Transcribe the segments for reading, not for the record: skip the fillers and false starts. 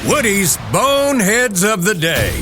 Woody's Boneheads of the Day.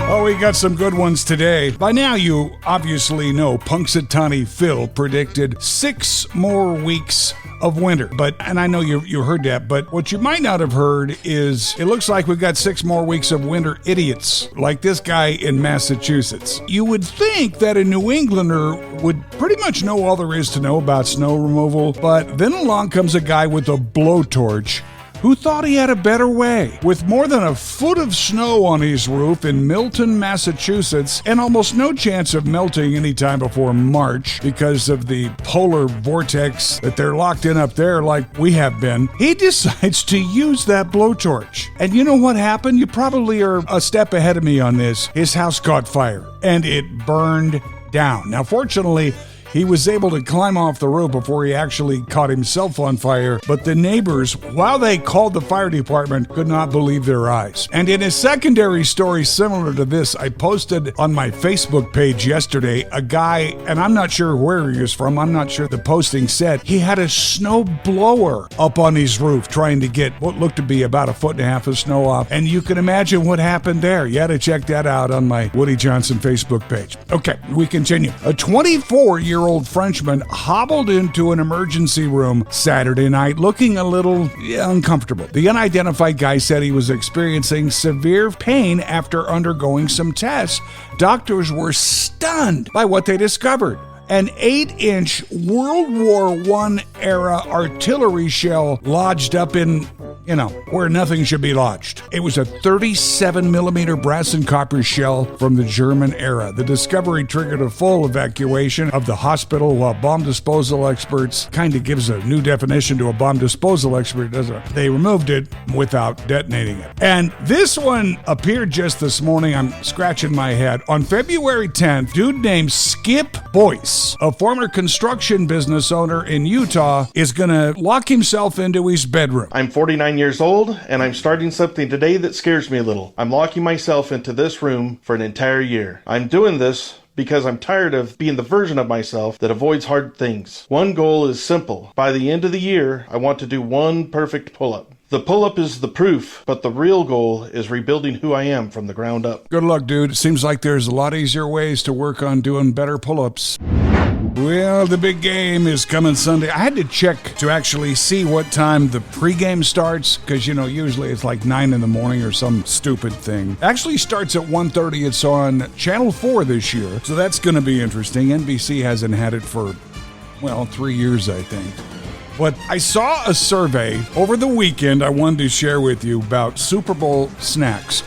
Oh, we got some good ones today. By now, you obviously know Punxsutawney Phil predicted 6 more weeks of winter. And I know you heard that, but what you might not have heard is it looks like we've got 6 more weeks of winter idiots, like this guy in Massachusetts. You would think that a New Englander would pretty much know all there is to know about snow removal, but then along comes a guy with a blowtorch who thought he had a better way. With more than a foot of snow on his roof in Milton, Massachusetts, and almost no chance of melting anytime before March because of the polar vortex that they're locked in up there like we have been, he decides to use that blowtorch. And you know what happened? You probably are a step ahead of me on this. His house caught fire, and it burned down. Now, fortunately, he was able to climb off the roof before he actually caught himself on fire, but the neighbors, while they called the fire department, could not believe their eyes. And in a secondary story similar to this, I posted on my Facebook page yesterday a guy, and I'm not sure where he was from, I'm not sure the posting said, he had a snow blower up on his roof trying to get what looked to be about 1.5 feet of snow off. And you can imagine what happened there. You had to check that out on my Woody Johnson Facebook page. Okay, we continue. A 24-year-old Frenchman hobbled into an emergency room Saturday night looking a little uncomfortable. The unidentified guy said he was experiencing severe pain after undergoing some tests. Doctors were stunned by what they discovered. An 8-inch World War I era artillery shell lodged up in, where nothing should be lodged. It was a 37-millimeter brass and copper shell from the German era. The discovery triggered a full evacuation of the hospital, while bomb disposal experts kind of gives a new definition to a bomb disposal expert, doesn't it? They removed it without detonating it. And this one appeared just this morning. I'm scratching my head. On February 10th, dude named Skip Boyce, a former construction business owner in Utah, is going to lock himself into his bedroom. I'm 49 years old, and I'm starting something today that scares me a little. I'm locking myself into this room for an entire year. I'm doing this because I'm tired of being the version of myself that avoids hard things. One goal is simple. By the end of the year, I want to do one perfect pull-up. The pull-up is the proof, but the real goal is rebuilding who I am from the ground up. Good luck, dude. It seems like there's a lot easier ways to work on doing better pull-ups. Well, the big game is coming Sunday. I had to check to actually see what time the pregame starts, because, usually it's like 9 in the morning or some stupid thing. It actually starts at 1:30. It's on Channel 4 this year, so that's going to be interesting. NBC hasn't had it for, 3 years, I think. But I saw a survey over the weekend I wanted to share with you about Super Bowl snacks,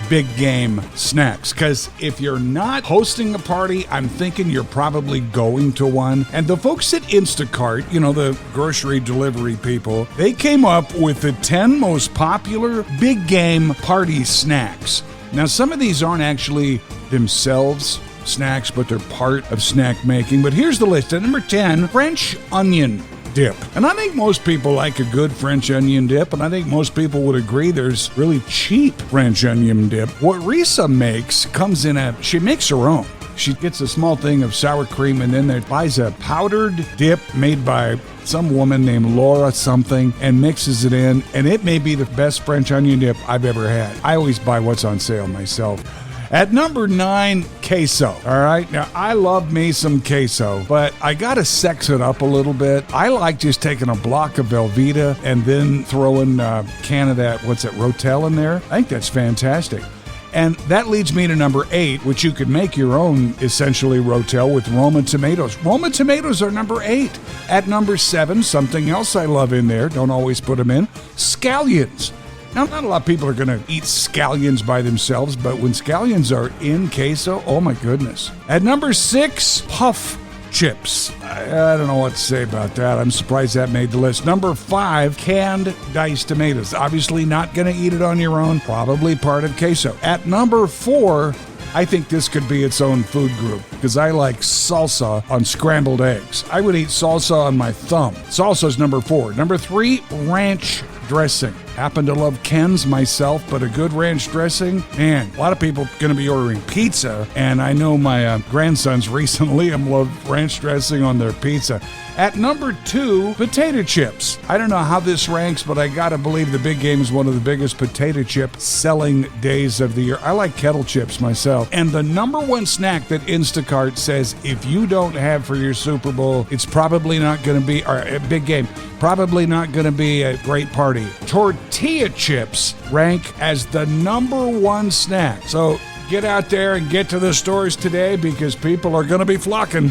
big game snacks. Because if you're not hosting a party, I'm thinking you're probably going to one. And the folks at Instacart, the grocery delivery people, they came up with the 10 most popular big game party snacks. Now, some of these aren't actually themselves snacks, but they're part of snack making. But here's the list. At number 10, French onion dip. And I think most people like a good French onion dip, and I think most people would agree there's really cheap French onion dip. What Risa makes comes in she makes her own. She gets a small thing of sour cream and then buys a powdered dip made by some woman named Laura something and mixes it in, and it may be the best French onion dip I've ever had. I always buy what's on sale myself. At number 9, queso. All right, now I love me some queso, but I gotta sex it up a little bit. I like just taking a block of Velveeta and then throwing a can of that, Rotel in there. I think that's fantastic. And that leads me to number 8, which you could make your own, essentially, Rotel with Roma tomatoes. Roma tomatoes are number 8. At number 7, something else I love in there, don't always put them in, scallions. Now, not a lot of people are going to eat scallions by themselves, but when scallions are in queso, oh my goodness. At number 6, puff chips. I don't know what to say about that. I'm surprised that made the list. Number 5, canned diced tomatoes. Obviously not going to eat it on your own. Probably part of queso. At number 4, I think this could be its own food group because I like salsa on scrambled eggs. I would eat salsa on my thumb. Salsa's number 4. Number 3, ranch dressing. Happen to love Ken's myself, but a good ranch dressing, man, a lot of people are going to be ordering pizza, and I know my grandsons recently have loved ranch dressing on their pizza. At number 2, potato chips. I don't know how this ranks, but I gotta believe the big game is one of the biggest potato chip selling days of the year. I like kettle chips myself. And the number 1 snack that Instacart says if you don't have for your Super Bowl, it's probably not gonna be, or a big game, probably not gonna be a great party. Tortilla chips rank as the number 1 snack. So get out there and get to the stores today because people are gonna be flocking.